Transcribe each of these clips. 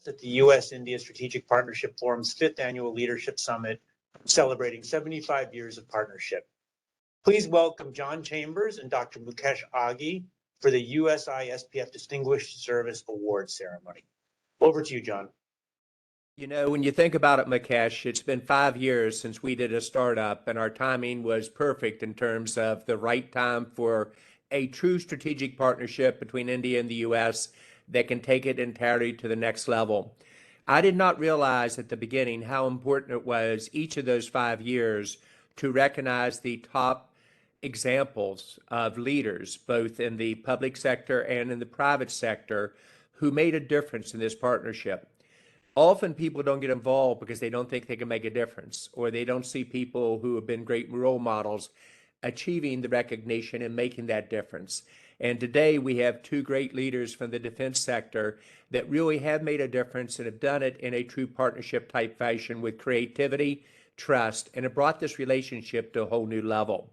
at the U.S.-India Strategic Partnership Forum's 5th Annual Leadership Summit, celebrating 75 years of partnership. Please welcome John Chambers and Dr. Mukesh Aghi for the USISPF Distinguished Service Award Ceremony. Over to you, John. You know, when you think about it, Mukesh, it's been 5 years since we did a startup, and our timing was perfect in terms of the right time for a true strategic partnership between India and the U.S. that can take it entirely to the next level. I did not realize at the beginning how important it was each of those 5 years to recognize the top examples of leaders, both in the public sector and in the private sector, who made a difference in this partnership. Often people don't get involved because they don't think they can make a difference, or they don't see people who have been great role models achieving the recognition and making that difference. And today we have two great leaders from the defense sector that really have made a difference and have done it in a true partnership type fashion with creativity, trust, and have brought this relationship to a whole new level.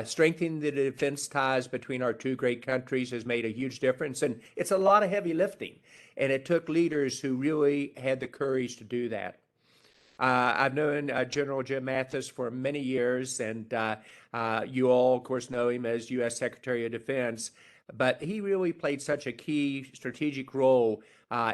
Strengthening the defense ties between our two great countries has made a huge difference, and it's a lot of heavy lifting, and it took leaders who really had the courage to do that. I've known General Jim Mattis for many years, and you all, of course, know him as U.S. Secretary of Defense, but he really played such a key strategic role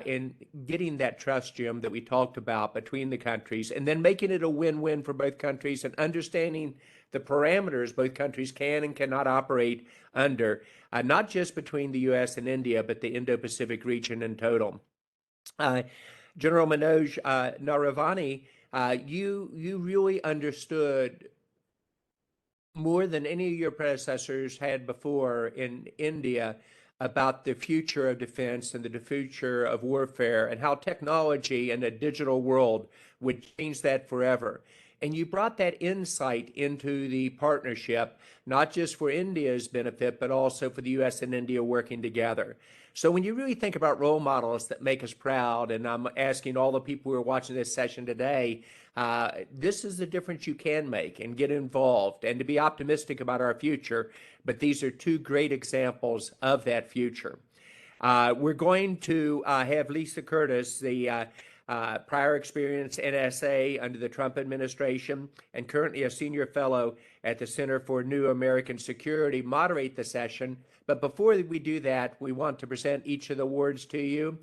in getting that trust, Jim, that we talked about between the countries, and then making it a win-win for both countries and understanding the parameters both countries can and cannot operate under, not just between the U.S. and India, but the Indo-Pacific region in total. General Manoj Naravane, you really understood more than any of your predecessors had before in India about the future of defense and the future of warfare and how technology and a digital world would change that forever. And you brought that insight into the partnership, not just for India's benefit, but also for the U.S. and India working together. So when you really think about role models that make us proud, and I'm asking all the people who are watching this session today, this is the difference you can make and get involved and to be optimistic about our future. But these are two great examples of that future. We're going to have Lisa Curtis, the prior experience NSA under the Trump administration and currently a senior fellow at the Center for New American Security, moderate the session. But before we do that, we want to present each of the awards to you.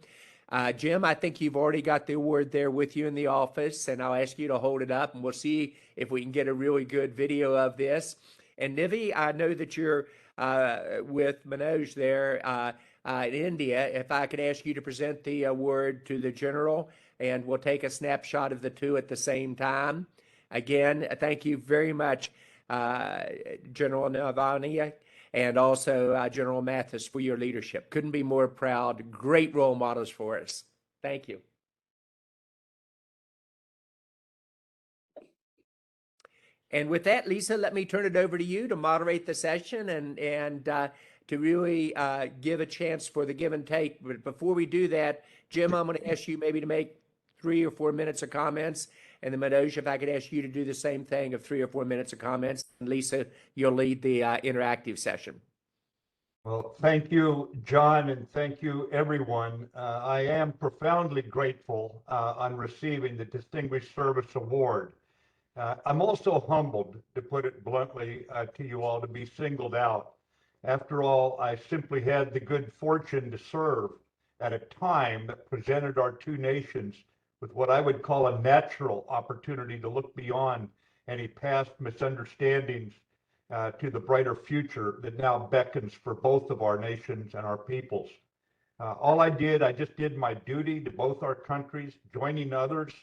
Jim, I think you've already got the award there with you in the office, and I'll ask you to hold it up, and we'll see if we can get a really good video of this. And Nivi, I know that you're with Manoj there in India. If I could ask you to present the award to the general, and we'll take a snapshot of the two at the same time. Again, thank you very much, General Naravane, and also General Mattis, for your leadership. Couldn't be more proud. Great role models for us. Thank you. And with that, Lisa, let me turn it over to you to moderate the session and to really give a chance for the give and take. But before we do that, Jim, I'm going to ask you maybe to make 3 or 4 minutes of comments. And then Manoj, if I could ask you to do the same thing of 3 or 4 minutes of comments. And Lisa, you'll lead the interactive session. Well, thank you, John, and thank you, everyone. I am profoundly grateful on receiving the Distinguished Service Award. I'm also humbled, to put it bluntly, to you all, to be singled out. After all, I simply had the good fortune to serve at a time that presented our two nations with what I would call a natural opportunity to look beyond any past misunderstandings to the brighter future that now beckons for both of our nations and our peoples. I just did my duty to both our countries, joining others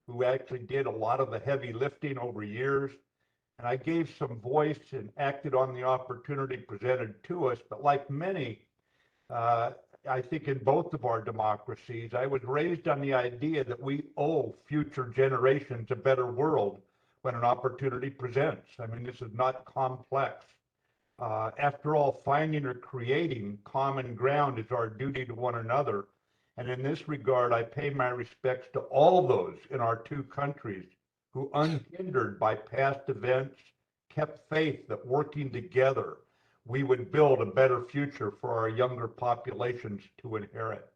who actually did a lot of the heavy lifting over years. And I gave some voice and acted on the opportunity presented to us. But like many, I think in both of our democracies, I was raised on the idea that we owe future generations a better world when an opportunity presents. I mean, this is not complex. After all, finding or creating common ground is our duty to one another. And in this regard, I pay my respects to all those in our two countries who, unhindered by past events, kept faith that working together, we would build a better future for our younger populations to inherit.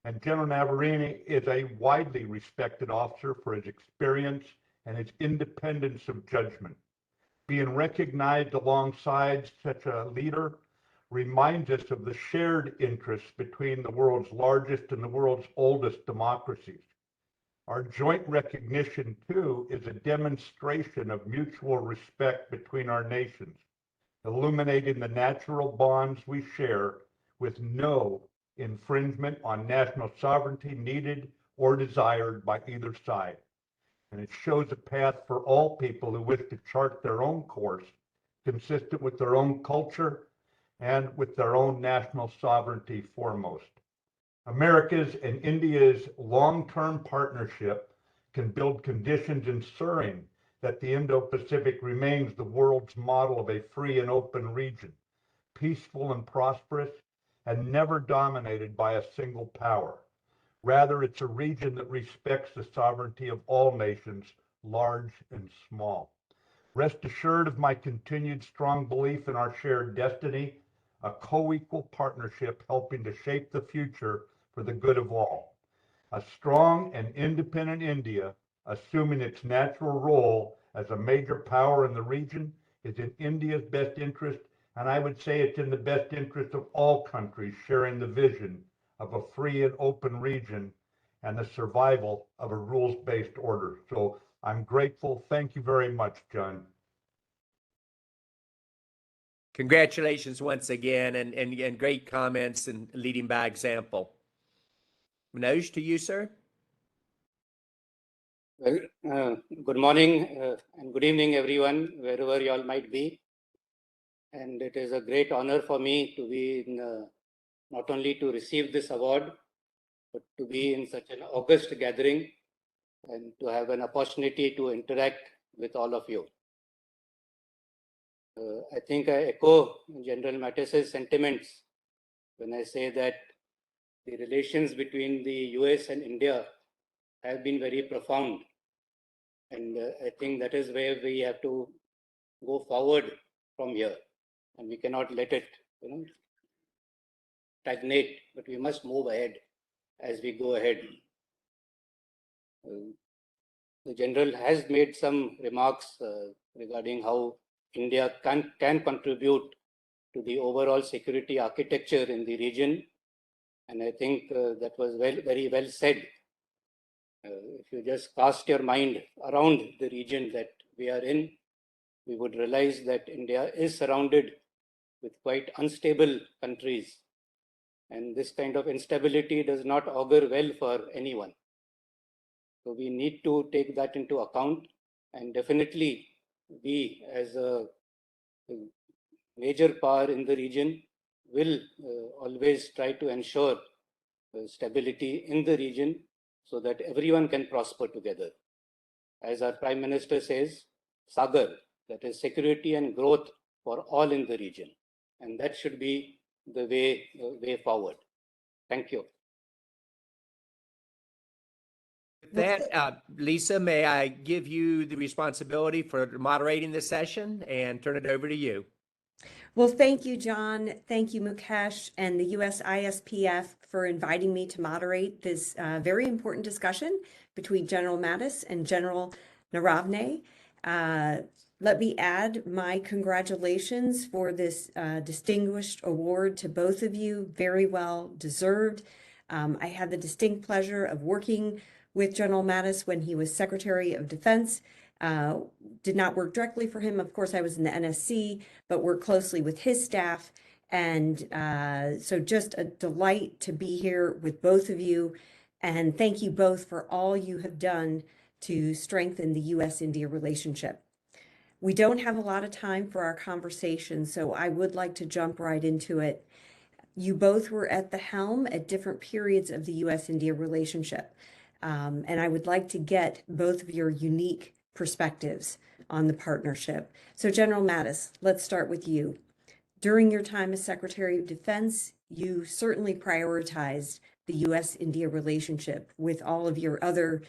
And General Navarane is a widely respected officer for his experience and his independence of judgment. Being recognized alongside such a leader reminds us of the shared interests between the world's largest and the world's oldest democracies. Our joint recognition, too, is a demonstration of mutual respect between our nations, illuminating the natural bonds we share with no infringement on national sovereignty needed or desired by either side. And it shows a path for all people who wish to chart their own course, consistent with their own culture and with their own national sovereignty foremost. America's and India's long-term partnership can build conditions ensuring that the Indo-Pacific remains the world's model of a free and open region, peaceful and prosperous, and never dominated by a single power. Rather, it's a region that respects the sovereignty of all nations, large and small. Rest assured of my continued strong belief in our shared destiny, a co-equal partnership helping to shape the future for the good of all. A strong and independent India, assuming its natural role as a major power in the region, is in India's best interest, and I would say it's in the best interest of all countries sharing the vision of a free and open region and the survival of a rules-based order. So I'm grateful. Thank you very much, John. Congratulations once again, and great comments and leading by example. Manoj, to you, sir. Well, good morning and good evening, everyone, wherever you all might be. And it is a great honor for me to be in, not only to receive this award, but to be in such an august gathering and to have an opportunity to interact with all of you. I think I echo General Mattis's sentiments when I say that the relations between the US and India have been very profound. And I think that is where we have to go forward from here. And we cannot let it stagnate, but we must move ahead as we go ahead. The General has made some remarks regarding how India can contribute to the overall security architecture in the region. And I think that was very well said. If you just cast your mind around the region that we are in, we would realize that India is surrounded with quite unstable countries. And this kind of instability does not augur well for anyone. So we need to take that into account, and definitely we as a major power in the region will always try to ensure stability in the region so that everyone can prosper together. As our Prime Minister says, Sagar, that is security and growth for all in the region. And that should be the way forward. Thank you. With that, Lisa, may I give you the responsibility for moderating the session and turn it over to you? Well, thank you, John. Thank you, Mukesh, and the USISPF for inviting me to moderate this very important discussion between General Mattis and General Naravane. Let me add my congratulations for this distinguished award to both of you. Very well deserved. I had the distinct pleasure of working with General Mattis when he was Secretary of Defense. Did not work directly for him. Of course, I was in the NSC, but worked closely with his staff. And so just a delight to be here with both of you. And thank you both for all you have done to strengthen the U.S.-India relationship. We don't have a lot of time for our conversation, so I would like to jump right into it. You both were at the helm at different periods of the U.S.-India relationship. And I would like to get both of your unique perspectives on the partnership. So General Mattis, let's start with you. During your time as Secretary of Defense, you certainly prioritized the U.S.-India relationship with all of your other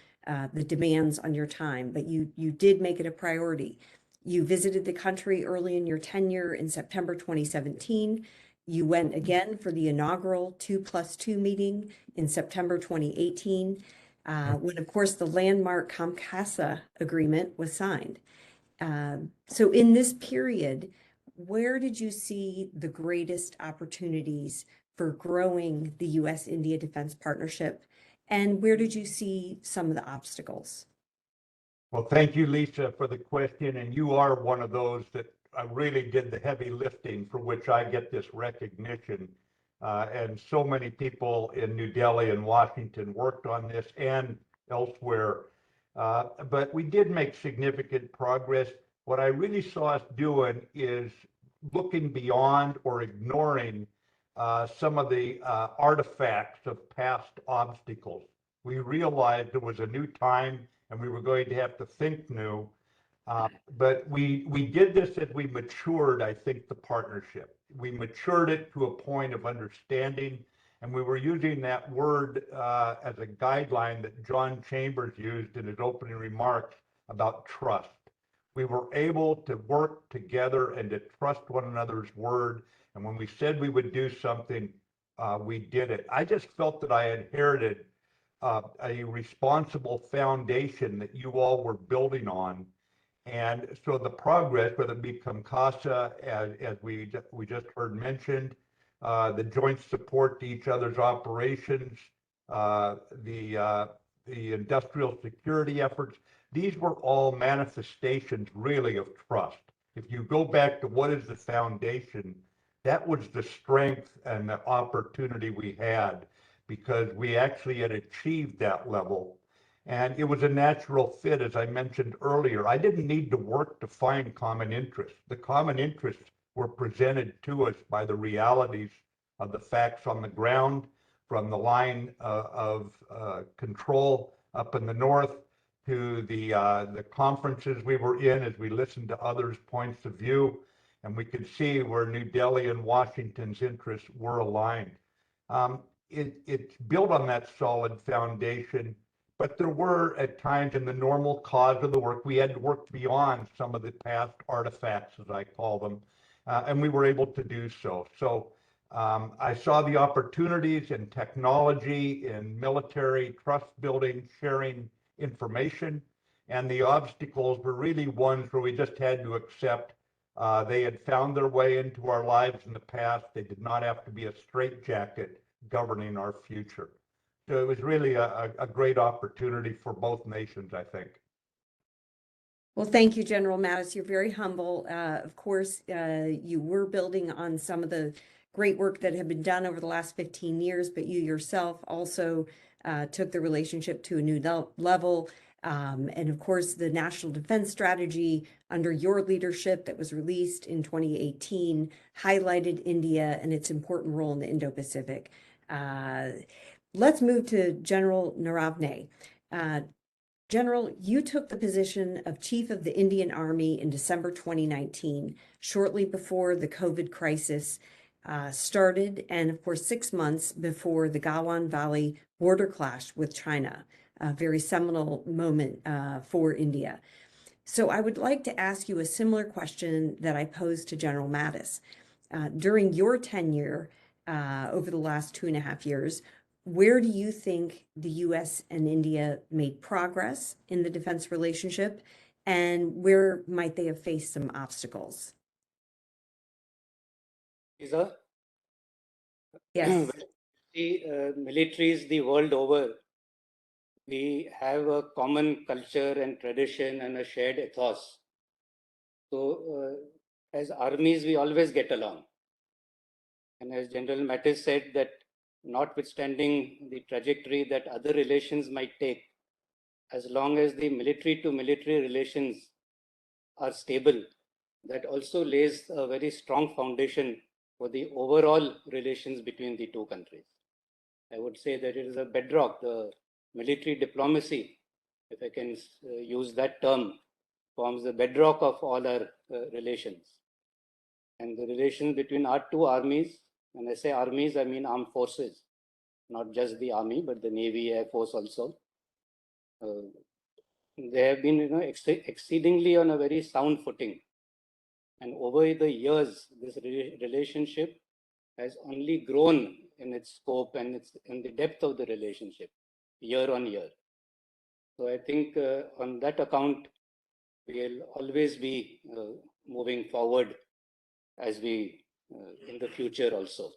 the demands on your time, but you did make it a priority. You visited the country early in your tenure in September 2017. You went again for the inaugural 2+2 meeting in September 2018, when, of course, the landmark COMCASA agreement was signed. So in this period, where did you see the greatest opportunities for growing the U.S.-India Defense Partnership, and where did you see some of the obstacles? Well, thank you, Lisa, for the question. And you are one of those that really did the heavy lifting for which I get this recognition. And so many people in New Delhi and Washington worked on this and elsewhere. But we did make significant progress. What I really saw us doing is looking beyond or ignoring some of the artifacts of past obstacles. We realized it was a new time and we were going to have to think new. But we did this as we matured, I think, the partnership. We matured it to a point of understanding, and we were using that word as a guideline that John Chambers used in his opening remarks about trust. We were able to work together and to trust one another's word. And when we said we would do something, we did it. I just felt that I inherited a responsible foundation that you all were building on. And so the progress, whether it be COMCASA, as we just heard mentioned, the joint support to each other's operations, the industrial security efforts, these were all manifestations really of trust. If you go back to what is the foundation, that was the strength and the opportunity we had, because we actually had achieved that level. And it was a natural fit, as I mentioned earlier. I didn't need to work to find common interests. The common interests were presented to us by the realities of the facts on the ground, from the line of control up in the north to the conferences we were in as we listened to others' points of view. And we could see where New Delhi and Washington's interests were aligned. It's built on that solid foundation, but there were at times in the normal cause of the work, we had to work beyond some of the past artifacts, as I call them, and we were able to do so. So I saw the opportunities in technology, in military trust building, sharing information, and the obstacles were really ones where we just had to accept they had found their way into our lives in the past. They did not have to be a straitjacket governing our future. So it was really a great opportunity for both nations, I think. Well, thank you, General Mattis. You're very humble. Of course, you were building on some of the great work that had been done over the last 15 years, but you yourself also took the relationship to a new level. And of course, the National Defense Strategy under your leadership that was released in 2018 highlighted India and its important role in the Indo-Pacific. Let's move to General Naravane. General, you took the position of Chief of the Indian Army in December 2019, shortly before the COVID crisis started, and of course, 6 months before the Gawan Valley border clash with China, a very seminal moment for India. So I would like to ask you a similar question that I posed to General Mattis. During your tenure over the last 2.5 years, where do you think the U.S. and India made progress in the defense relationship, and where might they have faced some obstacles? Lisa? Yes. The militaries the world over, we have a common culture and tradition and a shared ethos. So as armies, we always get along. And as General Mattis said, that notwithstanding the trajectory that other relations might take, as long as the military to military relations are stable, that also lays a very strong foundation for the overall relations between the two countries. I would say that it is a bedrock. The military diplomacy, if I can use that term, forms the bedrock of all our relations. And the relations between our two armies, when I say armies, I mean armed forces, not just the army, but the Navy, Air Force also. They have been exceedingly on a very sound footing. And over the years, this relationship has only grown in its scope and its in the depth of the relationship year on year. So I think on that account, we'll always be moving forward as we in the future also.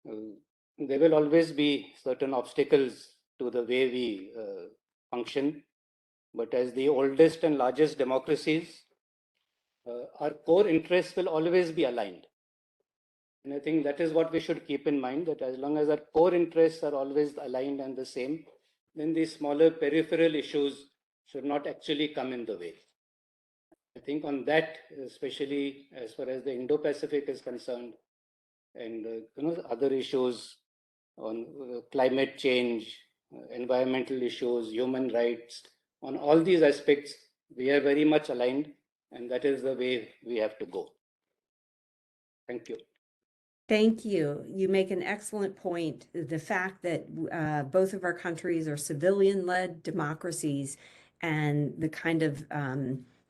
There will always be certain obstacles to the way we function, but as the oldest and largest democracies, our core interests will always be aligned. And I think that is what we should keep in mind, that as long as our core interests are always aligned and the same, then these smaller peripheral issues should not actually come in the way. I think on that, especially as far as the Indo-Pacific is concerned, and other issues on climate change, environmental issues, human rights, on all these aspects, we are very much aligned, and that is the way we have to go. Thank you. Thank you. You make an excellent point. The fact that both of our countries are civilian-led democracies and the kind of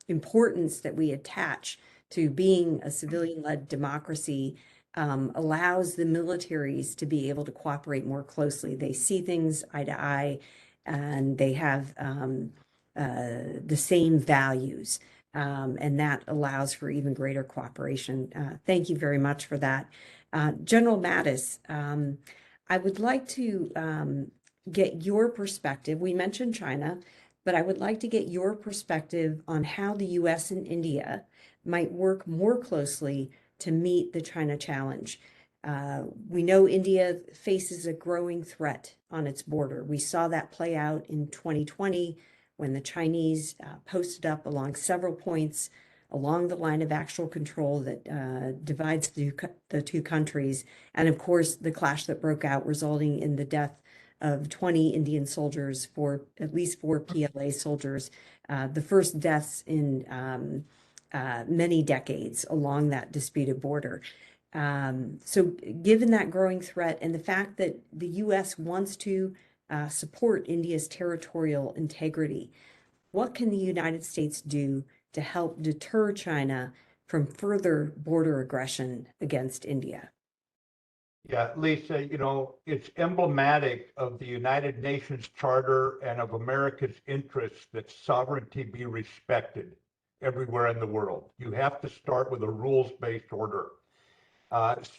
importance that we attach to being a civilian-led democracy allows the militaries to be able to cooperate more closely. They see things eye to eye, and they have the same values, and that allows for even greater cooperation. Thank you very much for that. General Mattis, I would like to get your perspective. We mentioned China, but I would like to get your perspective on how the U.S. and India might work more closely to meet the China challenge. We know India faces a growing threat on its border. We saw that play out in 2020 when the Chinese posted up along several points along the line of actual control that divides the two countries. And of course, the clash that broke out, resulting in the death of 20 Indian soldiers, at least 4 PLA soldiers, the first deaths in many decades along that disputed border. So given that growing threat and the fact that the U.S. wants to support India's territorial integrity, what can the United States do to help deter China from further border aggression against India? Yeah, Lisa, it's emblematic of the United Nations Charter and of America's interests that sovereignty be respected everywhere in the world. You have to start with a rules-based order.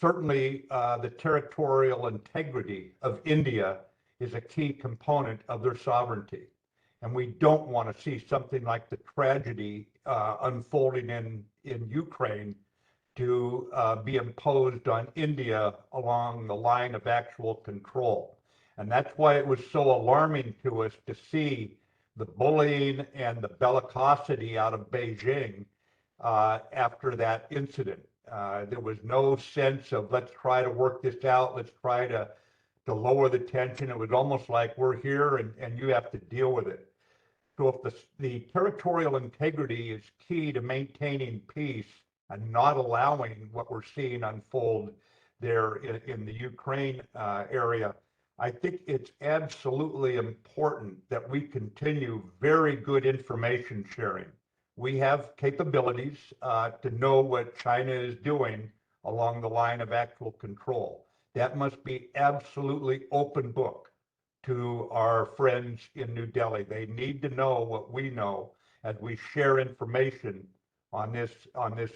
Certainly, the territorial integrity of India is a key component of their sovereignty. And we don't want to see something like the tragedy unfolding in Ukraine to be imposed on India along the line of actual control. And that's why it was so alarming to us to see the bullying and the bellicosity out of Beijing after that incident. There was no sense of let's try to work this out, let's try to lower the tension. It was almost like we're here and you have to deal with it. So if the territorial integrity is key to maintaining peace and not allowing what we're seeing unfold there in the Ukraine area, I think it's absolutely important that we continue very good information sharing. We have capabilities to know what China is doing along the line of actual control. That must be absolutely open book to our friends in New Delhi. They need to know what we know as we share information on this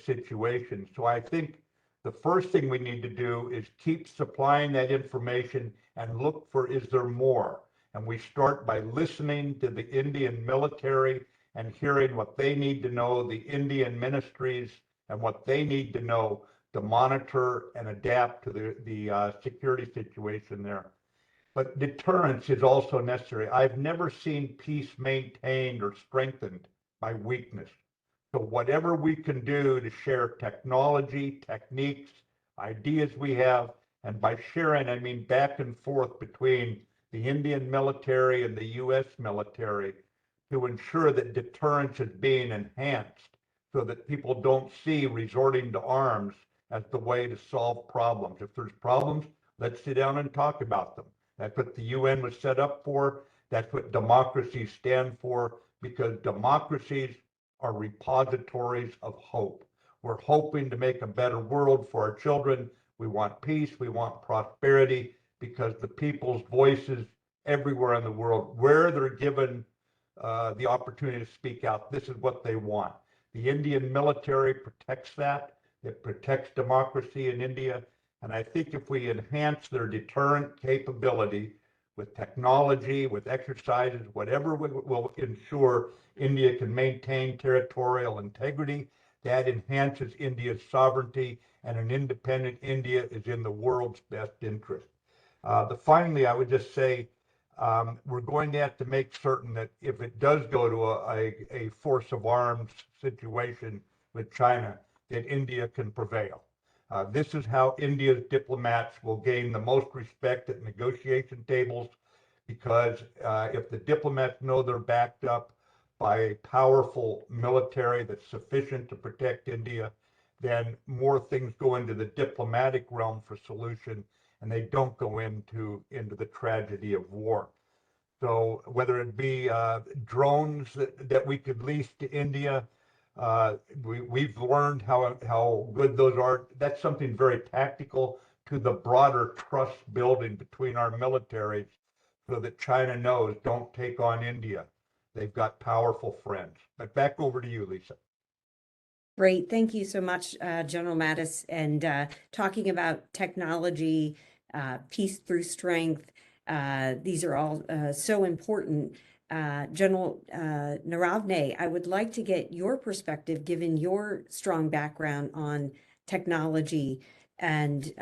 situation. So I think the first thing we need to do is keep supplying that information and look for, is there more? And we start by listening to the Indian military and hearing what they need to know, the Indian ministries, and what they need to know to monitor and adapt to the security situation there. But deterrence is also necessary. I've never seen peace maintained or strengthened by weakness. So whatever we can do to share technology, techniques, ideas we have, and by sharing, I mean back and forth between the Indian military and the U.S. military to ensure that deterrence is being enhanced so that people don't see resorting to arms as the way to solve problems. If there's problems, let's sit down and talk about them. That's what the UN was set up for. That's what democracies stand for, because democracies are repositories of hope. We're hoping to make a better world for our children. we want peace, we want prosperity, because the people's voices everywhere in the world, where they're given the opportunity to speak out, this is what they want. The Indian military protects that. It protects democracy in India. And I think if we enhance their deterrent capability with technology, with exercises, whatever will ensure India can maintain territorial integrity, that enhances India's sovereignty, and an independent India is in the world's best interest. Finally, I would just say we're going to have to make certain that if it does go to a force of arms situation with China, that India can prevail. This is how India's diplomats will gain the most respect at negotiation tables, because if the diplomats know they're backed up by a powerful military that's sufficient to protect India, then more things go into the diplomatic realm for solution, and they don't go into the tragedy of war. So whether it be drones that we could lease to India, we've learned how good those are. That's something very tactical to the broader trust building between our militaries, so that China knows, don't take on India. They've got powerful friends. But back over to you, Lisa. Great. Thank you so much, General Mattis. And talking about technology, peace through strength, these are all so important. General Naravane, I would like to get your perspective, given your strong background on technology and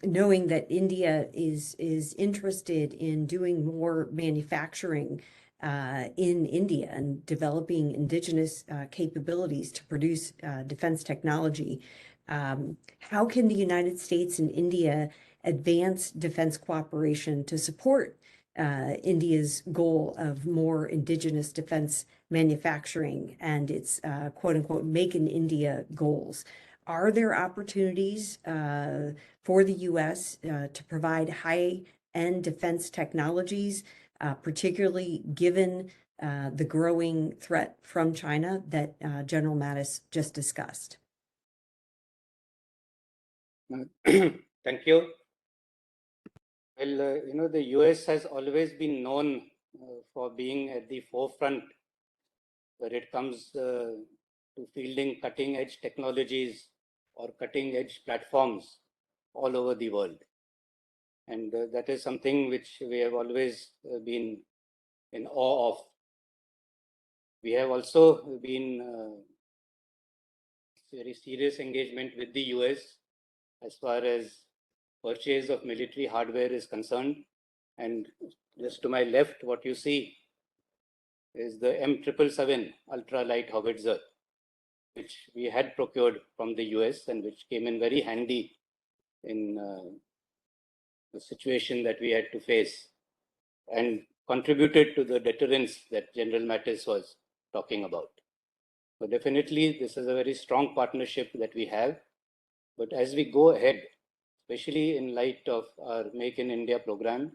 knowing that India is interested in doing more manufacturing in India and developing indigenous capabilities to produce defense technology. How can the United States and India advance defense cooperation to support India's goal of more indigenous defense manufacturing and its quote unquote make in India goals? Are there opportunities for the U.S. To provide high-end defense technologies, particularly given the growing threat from China that General Mattis just discussed? Thank you. Well, the US has always been known for being at the forefront when it comes to fielding cutting edge technologies or cutting edge platforms all over the world. And that is something which we have always been in awe of. We have also been very serious engagement with the US as far as purchase of military hardware is concerned. And just to my left, what you see is the M777 ultralight howitzer, which we had procured from the US and which came in very handy in the situation that we had to face and contributed to the deterrence that General Mattis was talking about. So definitely, this is a very strong partnership that we have. But as we go ahead, especially in light of our Make in India program,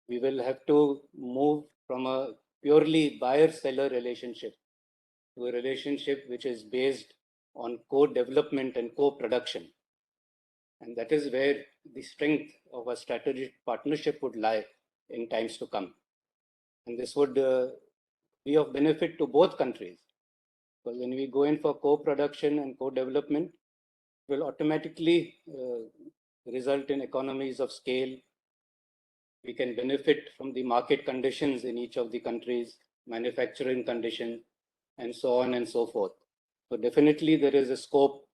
we will have to move from a purely buyer-seller relationship to a relationship which is based on co-development and co-production. And that is where the strength of a strategic partnership would lie in times to come. And this would be of benefit to both countries. Because when we go in for co-production and co-development, it will automatically result in economies of scale. We can benefit from the market conditions in each of the countries, manufacturing conditions, and so on and so forth. So definitely there is a scope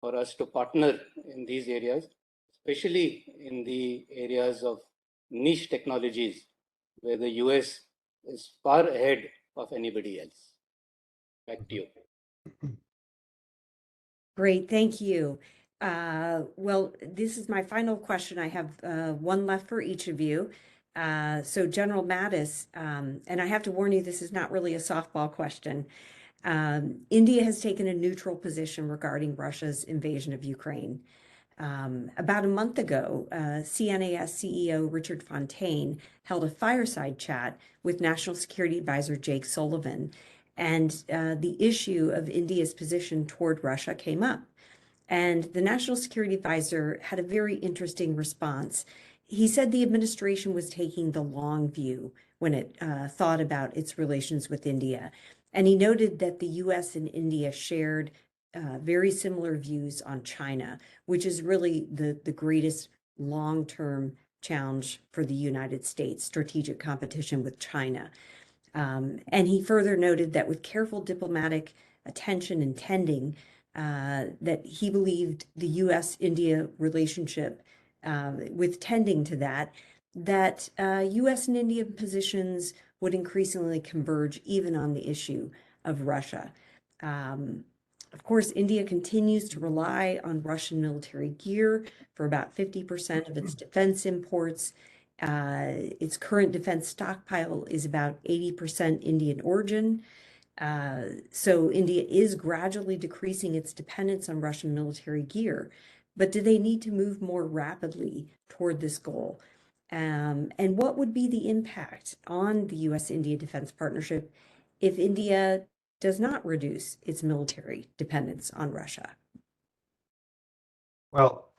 for us to partner in these areas, especially in the areas of niche technologies, where the US is far ahead of anybody else. Back to you. Great, thank you. Well, this is my final question. I have one left for each of you. So General Mattis, and I have to warn you, this is not really a softball question. India has taken a neutral position regarding Russia's invasion of Ukraine. About a month ago, CNAS CEO Richard Fontaine held a fireside chat with National Security Advisor Jake Sullivan, and the issue of India's position toward Russia came up. And the National Security Advisor had a very interesting response. He said the administration was taking the long view when it thought about its relations with India. And he noted that the US and India shared very similar views on China, which is really the greatest long-term challenge for the United States, strategic competition with China. And he further noted that with careful diplomatic attention and tending, that he believed the US-India relationship, with tending to that US and India positions would increasingly converge even on the issue of Russia. Of course, India continues to rely on Russian military gear for about 50% of its defense imports. Its current defense stockpile is about 80% Indian origin. So India is gradually decreasing its dependence on Russian military gear. But do they need to move more rapidly toward this goal? And what would be the impact on the US-India defense partnership if India does not reduce its military dependence on Russia? Well,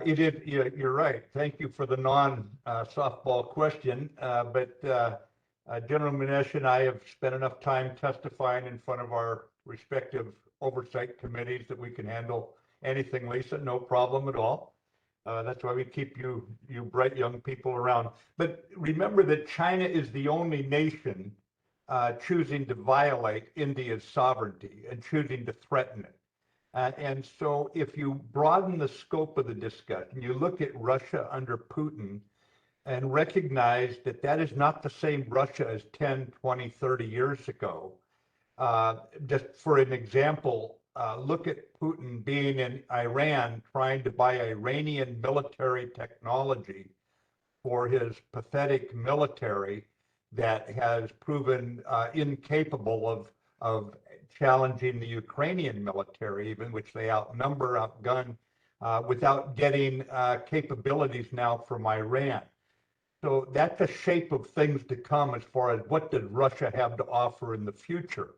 you're right. Thank you for the non-softball question. But General Manesh and I have spent enough time testifying in front of our respective oversight committees that we can handle anything, Lisa, no problem at all. That's why we keep you bright young people around. But remember that China is the only nation choosing to violate India's sovereignty and choosing to threaten it. And so if you broaden the scope of the discussion, you look at Russia under Putin and recognize that that is not the same Russia as 10, 20, 30 years ago. Just for an example, look at Putin being in Iran trying to buy Iranian military technology for his pathetic military that has proven incapable of challenging the Ukrainian military, even which they outnumber, outgun, without getting capabilities now from Iran. So that's a shape of things to come as far as what does Russia have to offer in the future.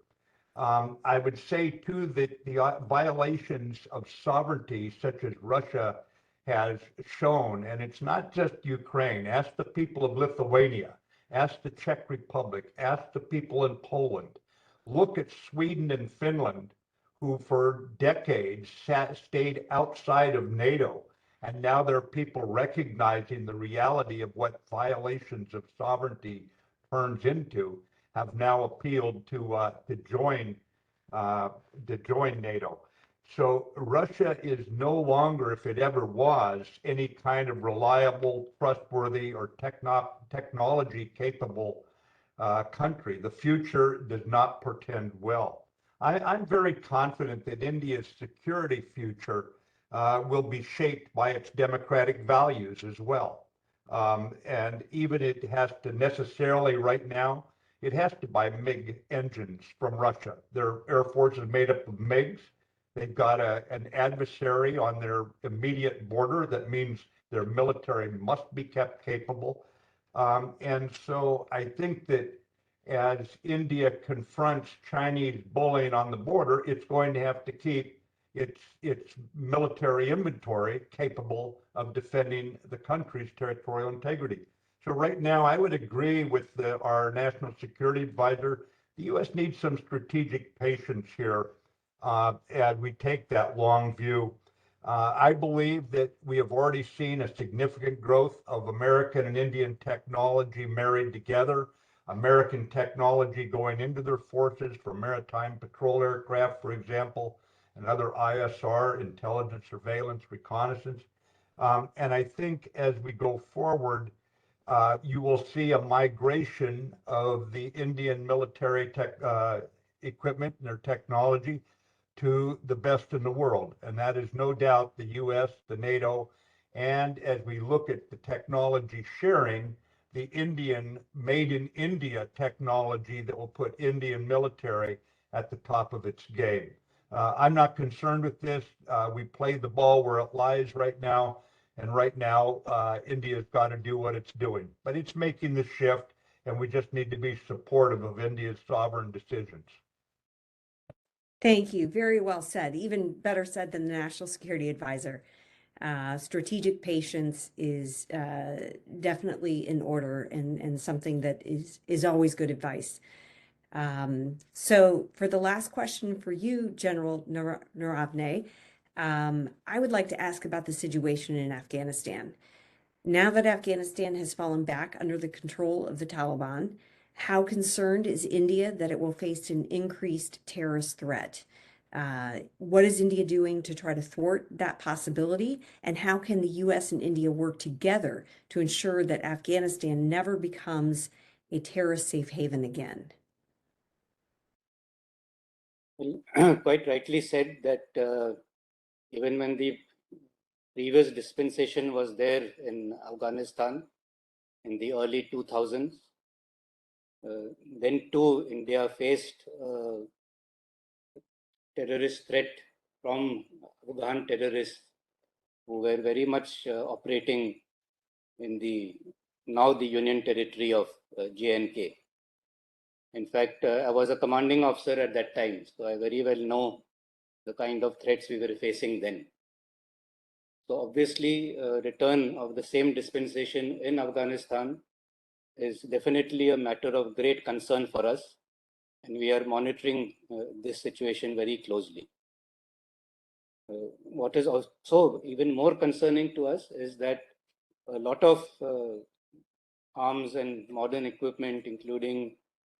I would say too that the violations of sovereignty such as Russia has shown, and it's not just Ukraine, ask the people of Lithuania, ask the Czech Republic, ask the people in Poland, look at Sweden and Finland, who for decades stayed outside of NATO. And now there are people recognizing the reality of what violations of sovereignty turns into, have now appealed to join NATO. So Russia is no longer, if it ever was, any kind of reliable, trustworthy, or technology capable country. The future does not portend well. I'm very confident that India's security future will be shaped by its democratic values as well. And even it has to necessarily right now, it has to buy MiG engines from Russia. Their Air Force is made up of MiGs. They've got an adversary on their immediate border. That means their military must be kept capable. And so I think that as India confronts Chinese bullying on the border, it's going to have to keep its military inventory capable of defending the country's territorial integrity. So right now, I would agree with our National Security Advisor. The U.S. needs some strategic patience here as we take that long view. I believe that we have already seen a significant growth of American and Indian technology married together. American technology going into their forces for maritime patrol aircraft, for example, and other ISR, intelligence, surveillance, reconnaissance. And I think as we go forward, you will see a migration of the Indian military equipment and their technology to the best in the world. And that is no doubt the US, the NATO, and as we look at the technology sharing, the Indian made in India technology that will put Indian military at the top of its game. I'm not concerned with this. We play the ball where it lies right now. And right now, India's got to do what it's doing. But it's making the shift, and we just need to be supportive of India's sovereign decisions. Thank you. Very well said. Even better said than the National Security Advisor. Strategic patience is definitely in order and something that is always good advice. So for the last question for you, General Naravane, I would like to ask about the situation in Afghanistan. Now that Afghanistan has fallen back under the control of the Taliban, how concerned is India that it will face an increased terrorist threat? What is India doing to try to thwart that possibility? And how can the US and India work together to ensure that Afghanistan never becomes a terrorist safe haven again? Well, quite rightly said that even when the previous dispensation was there in Afghanistan in the early 2000s, then too India faced terrorist threat from Afghan terrorists who were very much operating in the now the Union Territory of J&K. In fact, I was a commanding officer at that time, so I very well know the kind of threats we were facing then. So obviously, return of the same dispensation in Afghanistan is definitely a matter of great concern for us, and we are monitoring this situation very closely. What is also even more concerning to us is that a lot of arms and modern equipment, including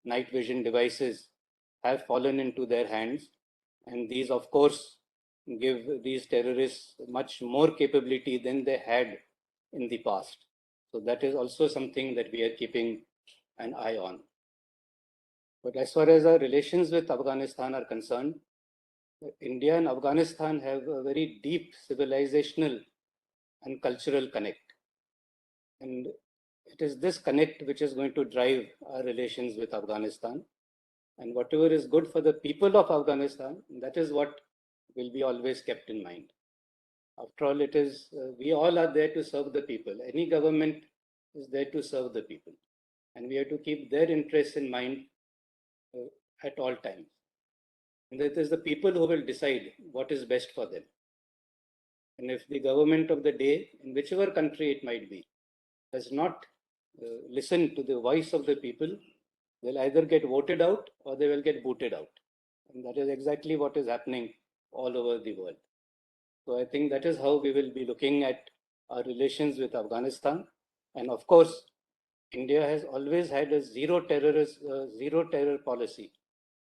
night vision devices, have fallen into their hands. And these, of course, give these terrorists much more capability than they had in the past. So that is also something that we are keeping an eye on. But as far as our relations with Afghanistan are concerned, India and Afghanistan have a very deep civilizational and cultural connect. And it is this connect which is going to drive our relations with Afghanistan. And whatever is good for the people of Afghanistan, that is what will be always kept in mind. After all, it is, we all are there to serve the people. Any government is there to serve the people. And we have to keep their interests in mind at all times. And it is the people who will decide what is best for them. And if the government of the day, in whichever country it might be, does not listen to the voice of the people, they'll either get voted out or they will get booted out. And that is exactly what is happening all over the world. So I think that is how we will be looking at our relations with Afghanistan. And of course, India has always had a zero terror policy.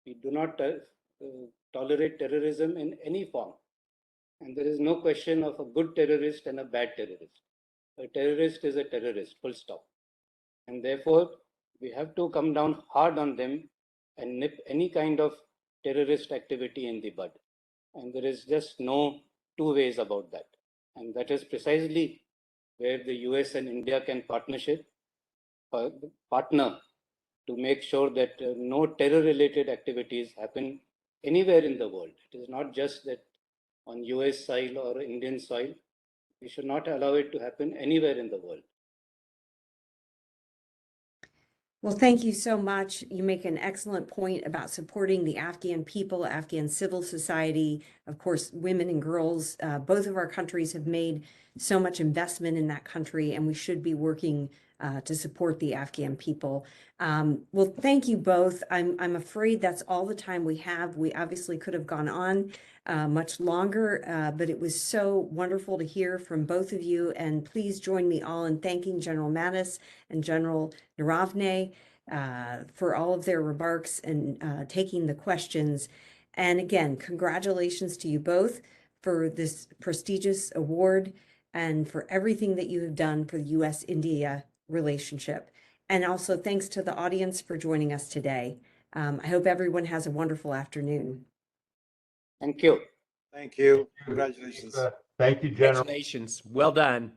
We do not tolerate terrorism in any form. And there is no question of a good terrorist and a bad terrorist. A terrorist is a terrorist, full stop. And therefore, we have to come down hard on them and nip any kind of terrorist activity in the bud. And there is just no two ways about that. And that is precisely where the US and India can partner to make sure that no terror-related activities happen anywhere in the world. It is not just that on US soil or Indian soil. We should not allow it to happen anywhere in the world. Well, thank you so much. You make an excellent point about supporting the Afghan people, Afghan civil society, of course, women and girls. Both of our countries have made so much investment in that country, and we should be working to support the Afghan people. Well, thank you both. I'm afraid that's all the time we have. We obviously could have gone on much longer, but it was so wonderful to hear from both of you. And please join me all in thanking General Mattis and General Naravane for all of their remarks and taking the questions. And again, congratulations to you both for this prestigious award and for everything that you have done for the US-India relationship. And also thanks to the audience for joining us today. I hope everyone has a wonderful afternoon. Thank you. Thank you. Congratulations. Thank you, General. Congratulations. Well done.